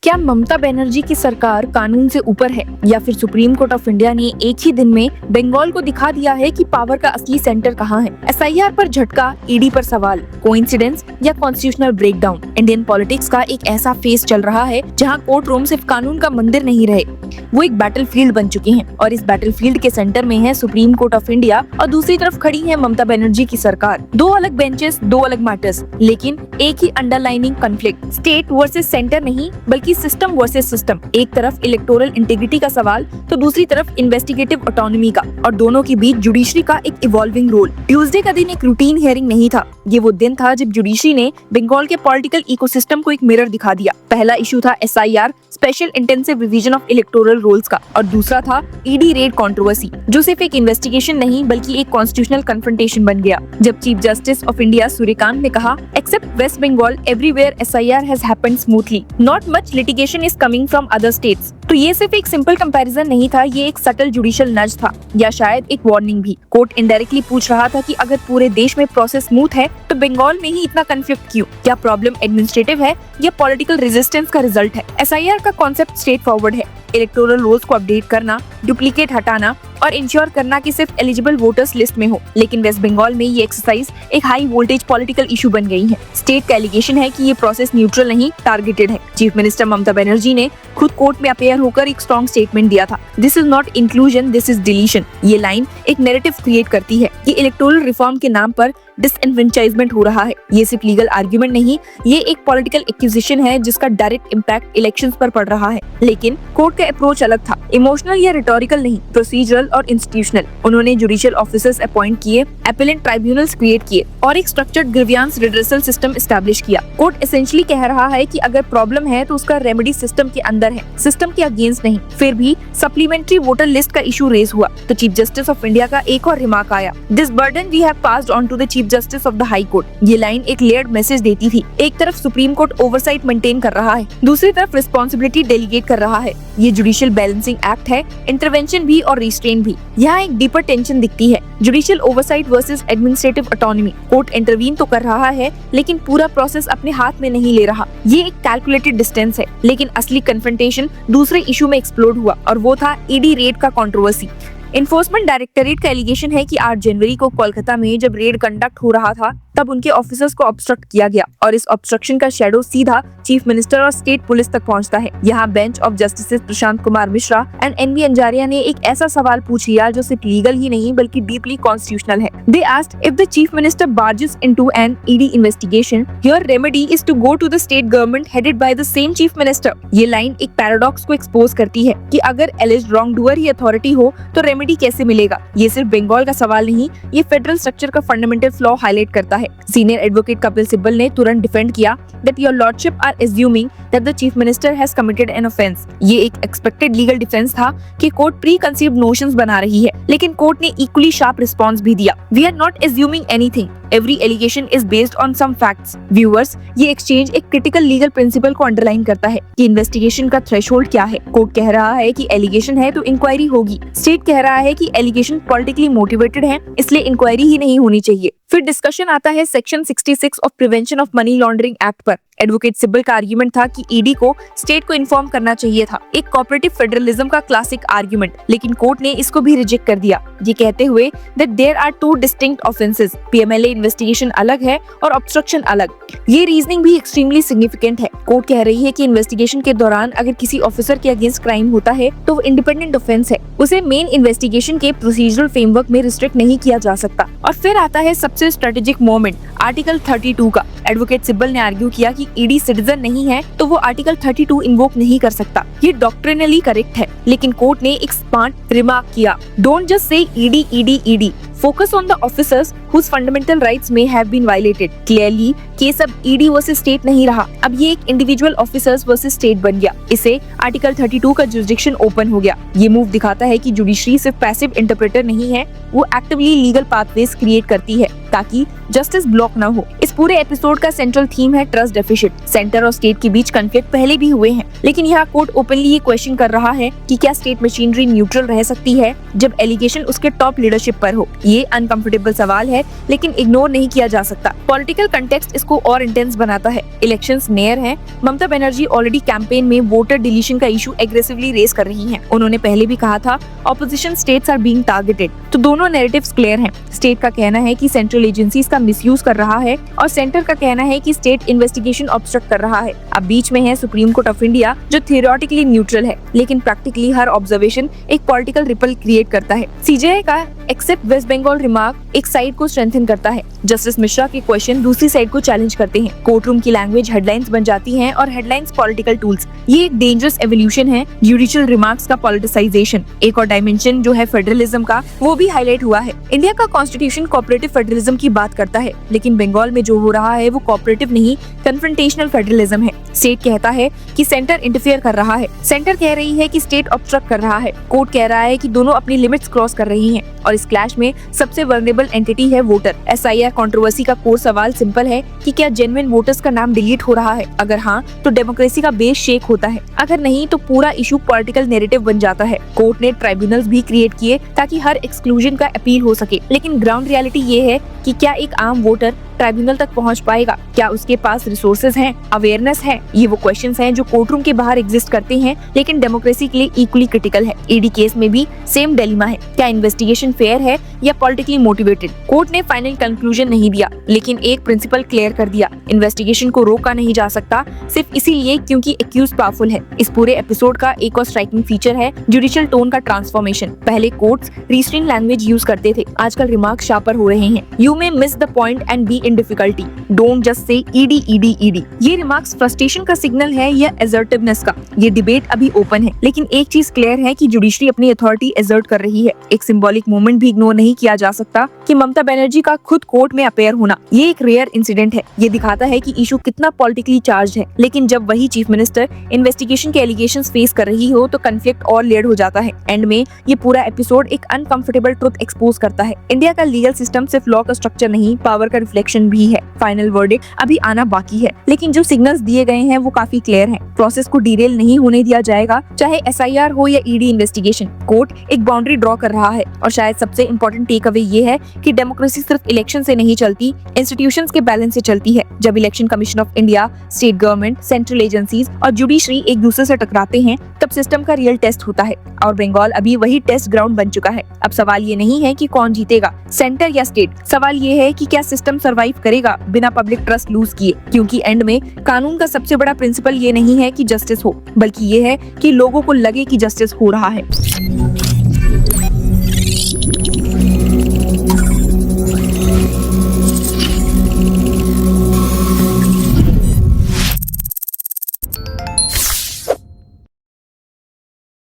क्या ममता बनर्जी की सरकार कानून से ऊपर है या फिर सुप्रीम कोर्ट ऑफ इंडिया ने एक ही दिन में बंगाल को दिखा दिया है कि पावर का असली सेंटर कहाँ है? एसआईआर पर झटका, ईडी पर सवाल, कोइंसिडेंस या कॉन्स्टिट्यूशनल ब्रेकडाउन? इंडियन पॉलिटिक्स का एक ऐसा फेज चल रहा है जहाँ कोर्ट रूम सिर्फ कानून का मंदिर नहीं रहे, वो एक बैटलफील्ड बन चुके हैं और इस बैटलफील्ड के सेंटर में है सुप्रीम कोर्ट ऑफ इंडिया और दूसरी तरफ खड़ी है ममता बनर्जी की सरकार। दो अलग बेंचेस, दो अलग मैटर्स, लेकिन एक ही underlining conflict, state versus centre नहीं बल्कि सिस्टम वर्सेस सिस्टम। एक तरफ इलेक्टोरल इंटीग्रिटी का सवाल तो दूसरी तरफ इन्वेस्टिगेटिव ऑटोनॉमी का, और दोनों के बीच जुडिशरी का एक इवॉल्विंग रोल। ट्यूसडे का दिन एक रूटीन हियरिंग नहीं था, ये वो दिन था जब जुडिशरी ने बंगाल के पॉलिटिकल इकोसिस्टम को एक मिरर दिखा दिया। पहला इशू था SIR, special intensive revision of electoral rolls का, और दूसरा था ईडी रेड कंट्रोवर्सी, जो सिर्फ एक इन्वेस्टिगेशन नहीं बल्कि एक कॉन्स्टिट्यूशनल कन्फ्रंटेशन बन गया। जब chief justice of India Suryakant ने कहा, except West Bengal everywhere SIR has happened smoothly, not much litigation is coming from other states, तो ये सिर्फ एक सिंपल कंपैरिजन नहीं था, ये एक सटल जुडिशियल नज था, या शायद एक वार्निंग भी। कोर्ट इनडायरेक्टली पूछ रहा था कि अगर पूरे देश में प्रोसेस स्मूथ है तो बंगाल में ही इतना कंफ्लिक्ट क्यों? क्या प्रॉब्लम एडमिनिस्ट्रेटिव है या पॉलिटिकल रेजिस्टेंस का रिजल्ट है? एसआईआर का कॉन्सेप्ट स्ट्रेट फॉरवर्ड है, इलेक्टोरल रोल्स को अपडेट करना, डुप्लीकेट हटाना और इंश्योर करना कि सिर्फ एलिजिबल वोटर्स लिस्ट में हो। लेकिन वेस्ट बंगाल में ये एक्सरसाइज एक हाई वोल्टेज पॉलिटिकल इशू बन गई है। स्टेट का एलिगेशन है कि ये प्रोसेस न्यूट्रल नहीं, टारगेटेड है। चीफ मिनिस्टर ममता बनर्जी ने खुद कोर्ट में अपेयर होकर एक स्ट्रॉन्ग स्टेटमेंट दिया था, this is not inclusion, this is deletion. ये लाइन एक नैरेटिव क्रिएट करती है कि इलेक्टोरल रिफॉर्म के नाम पर डिसएनफ्रेंचाइजमेंट हो रहा है। ये सिर्फ लीगल आर्ग्यूमेंट नहीं, ये एक पॉलिटिकल एक्यूजिशन है जिसका डायरेक्ट इम्पैक्ट इलेक्शंस पर पड़ रहा है। लेकिन कोर्ट का अप्रोच अलग था, इमोशनल या रिटोरिकल नहीं, प्रोसीजरल और इंस्टीट्यूशनल। उन्होंने जुडिशियल ऑफिसर्स अपॉइंट किए, अपीलेंट ट्राइब्यूनल्स क्रिएट किए और एक structured grievance redressal system establish किया। कोर्ट एसेंशियली कह रहा है कि अगर प्रॉब्लम है तो उसका रेमेडी सिस्टम के अंदर है, सिस्टम के अगेंस्ट नहीं। फिर भी सप्लीमेंट्री वोटर लिस्ट का इशू रेज हुआ तो चीफ जस्टिस ऑफ इंडिया का एक और रिमार्क आया, this burden we have passed on to the chief justice of the high court. ये लाइन एक लेयर्ड मैसेज देती थी, एक तरफ सुप्रीम कोर्ट ओवरसाइट मेंटेन कर रहा है, दूसरी तरफ रिस्पांसिबिलिटी डेलीगेट कर रहा है। ये जुडिशियल बैलेंसिंग एक्ट है, इंटरवेंशन भी और रिस्ट्रेन भी। यहाँ एक डीपर टेंशन दिखती है, judicial oversight versus administrative autonomy. Court intervene तो कर रहा है लेकिन पूरा प्रोसेस अपने हाथ में नहीं ले रहा। ये एक कैलकुलेटेड डिस्टेंस है, लेकिन असली कन्फ्रंटेशन दूसरे इशू में एक्सप्लोड हुआ और वो था ईडी रेड का कंट्रोवर्सी। एनफोर्समेंट डायरेक्टरेट का एलिगेशन है कि 8 जनवरी को कोलकाता में जब रेड कंडक्ट हो रहा था तब उनके ऑफिसर्स को ऑब्स्ट्रक्ट किया गया और इस ऑब्स्ट्रक्शन का शैडो सीधा चीफ मिनिस्टर और स्टेट पुलिस तक पहुंचता है। यहाँ bench of justice Prashant Kumar Mishra and N V Anjaria ने एक ऐसा सवाल पूछ लिया जो सिर्फ लीगल ही नहीं बल्कि डीपली कॉन्स्टिट्यूशनल है। They asked if the chief minister barges into an ED investigation, your remedy is to go to the state government headed by the same chief minister। ये लाइन एक पैराडॉक्स को expose करती है कि अगर एलिज्ड रॉन्गडूअर ही authority हो तो रेमेडी कैसे मिलेगा। ये सिर्फ बंगाल का सवाल नहीं, ये फेडरल स्ट्रक्चर का फंडामेंटल फ्लॉ हाईलाइट करता है। सीनियर एडवोकेट कपिल सिब्बल ने तुरंत डिफेंड किया that your lordship are assuming that the chief minister has committed an offense। ये एक एक्सपेक्टेड लीगल डिफेंस था कि कोर्ट प्री कंसीव्ड नोशंस बना रही है, लेकिन कोर्ट ने इक्वली शार्प रिस्पांस भी दिया, we are not assuming anything, every allegation is based on some facts। Viewers, ये एक्सचेंज एक क्रिटिकल लीगल प्रिंसिपल को अंडरलाइन करता है कि इन्वेस्टिगेशन का थ्रेशोल्ड क्या है। कोर्ट कह रहा है कि एलिगेशन है तो इंक्वायरी होगी, स्टेट कह रहा है कि एलिगेशन पॉलिटिकली मोटिवेटेड है इसलिए इंक्वायरी ही नहीं होनी चाहिए। फिर डिस्कशन आता है section 66 of prevention of money laundering act पर। एडवोकेट सिब्बल का आर्गुमेंट था कि ईडी को स्टेट को इन्फॉर्म करना चाहिए था, एक कोऑपरेटिव फेडरलिज्म का क्लासिक आर्गुमेंट, लेकिन कोर्ट ने इसको भी रिजेक्ट कर दिया, ये कहते हुए that there are 2 distinct offences, PMLA investigation अलग है और ऑब्स्ट्रक्शन अलग। ये रीजनिंग भी एक्सट्रीमली सिग्निफिकेंट है। कोर्ट कह रही है कि इन्वेस्टिगेशन के दौरान अगर किसी ऑफिसर के अगेंस्ट क्राइम होता है तो वो इंडिपेंडेंट ऑफेंस है, उसे मेन इन्वेस्टिगेशन के प्रोसीजरल फ्रेमवर्क में रिस्ट्रिक्ट नहीं किया जा सकता। और फिर आता है सबसे स्ट्रेटेजिक मोमेंट, आर्टिकल 32 का। एडवोकेट सिब्बल ने आर्ग्यू किया कि ईडी सिटीजन नहीं है तो वो आर्टिकल 32 इन्वोक नहीं कर सकता। ये डॉक्ट्रिनली करेक्ट है, लेकिन कोर्ट ने एक स्मार्ट रिमार्क किया, don't just say ED ED ED, focus on the officers whose fundamental rights may have been violated। Clearly, case अब ईडी वर्सेस स्टेट नहीं रहा, अब ये एक इंडिविजुअल ऑफिसर्स वर्सेस स्टेट बन गया। इसे आर्टिकल 32 का जुरिसडिक्शन ओपन हो गया। ये मूव दिखाता है कि जुडिशरी सिर्फ पैसिव इंटरप्रेटर नहीं है, वो एक्टिवली लीगल पाथवेज क्रिएट करती है ताकि जस्टिस ब्लॉक न हो। इस पूरे एपिसोड का सेंट्रल थीम है ट्रस्ट डेफिसिट। सेंटर और स्टेट के बीच कॉन्फ्लिक्ट पहले भी हुए हैं, लेकिन यहाँ कोर्ट ओपनली ये क्वेश्चन कर रहा है कि क्या स्टेट मशीनरी न्यूट्रल रह सकती है जब एलिगेशन उसके टॉप लीडरशिप पर हो। ये अनकंफर्टेबल सवाल है, लेकिन इग्नोर नहीं किया जा सकता। पॉलिटिकल कंटेक्स्ट इसको और इंटेंस बनाता है। इलेक्शंस नियर हैं। ममता बनर्जी ऑलरेडी कैंपेन में वोटर डिलीशन का इशू एग्रेसिवली रेस कर रही हैं। उन्होंने पहले भी कहा था opposition states are being targeted. तो दोनों नैरेटिव्स क्लियर हैं। स्टेट का कहना है कि सेंट्रल एजेंसीज का मिसयूज कर रहा है और सेंटर का कहना है कि स्टेट इन्वेस्टिगेशन ऑब्स्ट्रक्ट कर रहा है। अब बीच में है सुप्रीम कोर्ट ऑफ इंडिया, जो थियोरेटिकली न्यूट्रल है, लेकिन प्रैक्टिकली हर ऑब्जर्वेशन एक पॉलिटिकल रिपल क्रिएट करता है। सीजेआई का एक्सेप्ट वेस्ट बंगाल रिमार्क एक साइड को स्ट्रेंथन करता है। जस्टिस मिश्रा के क्वेश्चन दूसरी साइड को चैलेंज करते हैं। कोर्ट रूम की लैंग्वेज हेडलाइंस बन जाती हैं और हेडलाइंस पॉलिटिकल टूल्स। ये एक डेंजरस एवोल्यूशन है, जुडिशियल रिमार्क्स का पॉलिटिसाइजेशन। एक और डायमेंशन जो है फेडरलिज्म का, वो भी हाईलाइट हुआ है। इंडिया का कॉन्स्टिट्यूशन कोऑपरेटिव फेडरलिज्म की बात करता है, लेकिन बंगाल में जो हो रहा है वो कोऑपरेटिव नहीं, कन्फ्रंटेशनल फेडरलिज्म है। स्टेट कहता है कि सेंटर इंटरफेयर कर रहा है, सेंटर कह रही है कि स्टेट ऑब्स्ट्रक्ट कर रहा है। कोर्ट कह रहा है कि दोनों अपनी लिमिट्स क्रॉस कर रही हैं और इस क्लैश में सबसे वल्नरेबल एंटिटी है वोटर। एसआईआर कंट्रोवर्सी का कोर सवाल सिंपल है कि क्या जेन्युइन वोटर्स का नाम डिलीट हो रहा है? अगर हाँ, तो डेमोक्रेसी का बेस शेक होता है। अगर नहीं, तो पूरा इशू पॉलिटिकल नैरेटिव बन जाता है। कोर्ट ने ट्राइब्यूनल्स भी क्रिएट किए ताकि हर एक्सक्लूजन का अपील हो सके, लेकिन ग्राउंड रियलिटी ये है कि क्या एक आम वोटर ट्राइब्यूनल तक पहुंच पाएगा? क्या उसके पास रिसोर्सेज हैं, अवेयरनेस है? ये वो क्वेश्चंस हैं जो कोर्ट रूम के बाहर एग्जिस्ट करते हैं, लेकिन डेमोक्रेसी के लिए इक्वली क्रिटिकल है। ईडी केस में भी सेम डिलेमा है। क्या इन्वेस्टिगेशन फेयर है या पॉलिटिकली मोटिवेटेड? कोर्ट ने फाइनल कंक्लूजन नहीं दिया, लेकिन एक प्रिंसिपल क्लियर कर दिया। इन्वेस्टिगेशन को रोका नहीं जा सकता, सिर्फ इसीलिए क्योंकि एक्यूज पावरफुल है। इस पूरे एपिसोड का एक और स्ट्राइकिंग फीचर है जुडिशियल टोन का ट्रांसफॉर्मेशन। पहले कोर्ट्स रिस्ट्रेन लैंग्वेज यूज करते थे, आजकल रिमार्क शार्पर हो रहे हैं। You may miss the point and be in difficulty, don't just say ED ED ED. ये रिमार्क्स फ्रस्ट्रेशन का सिग्नल है या असर्टिवनेस का? ये डिबेट अभी ओपन है, लेकिन एक चीज क्लियर है कि जुडिशरी अपनी अथॉरिटी असर्ट कर रही है। एक सिंबॉलिक मोमेंट भी इग्नोर नहीं किया जा सकता कि ममता बनर्जी का खुद कोर्ट में अपेयर होना। ये एक रेयर इंसिडेंट है। ये दिखाता है कि इशू कितना पॉलिटिकली चार्ज है, लेकिन जब वही चीफ मिनिस्टर इन्वेस्टिगेशन के एलिगेशंस फेस कर रही हो तो कॉन्फ्लिक्ट और लेयर्ड हो जाता है। एंड में ये पूरा एपिसोड एक अनकंफर्टेबल ट्रुथ एक्सपोज करता है। इंडिया का लीगल सिस्टम सिर्फ लॉ का स्ट्रक्चर नहीं, पावर का रिफ्लेक्शन भी है। फाइनल वर्डिक्ट अभी आना बाकी है, लेकिन जो सिग्नल्स दिए गए हैं वो काफी क्लियर हैं। प्रोसेस को डिरेल नहीं होने दिया जाएगा, चाहे एसआईआर हो या ईडी इन्वेस्टिगेशन। कोर्ट एक बाउंड्री ड्रॉ कर रहा है और शायद सबसे इंपॉर्टेंट टेक अवे ये है कि डेमोक्रेसी सिर्फ इलेक्शन से नहीं चलती, इंस्टीट्यूशंस के बैलेंस से चलती है। जब election commission of India, state government, central agencies और जुडिशरी एक दूसरे से टकराते हैं, तब सिस्टम का रियल टेस्ट होता है और बंगाल अभी वही टेस्ट ग्राउंड बन चुका है। अब सवाल ये नहीं है कि कौन जीतेगा, सेंटर या स्टेट। सवाल ये है कि क्या सिस्टम सर्वाइव करेगा बिना पब्लिक ट्रस्ट लूज किए, क्योंकि एंड में कानून का सबसे बड़ा प्रिंसिपल ये नहीं है कि जस्टिस हो, बल्कि ये है कि लोगों को लगे कि जस्टिस हो रहा है।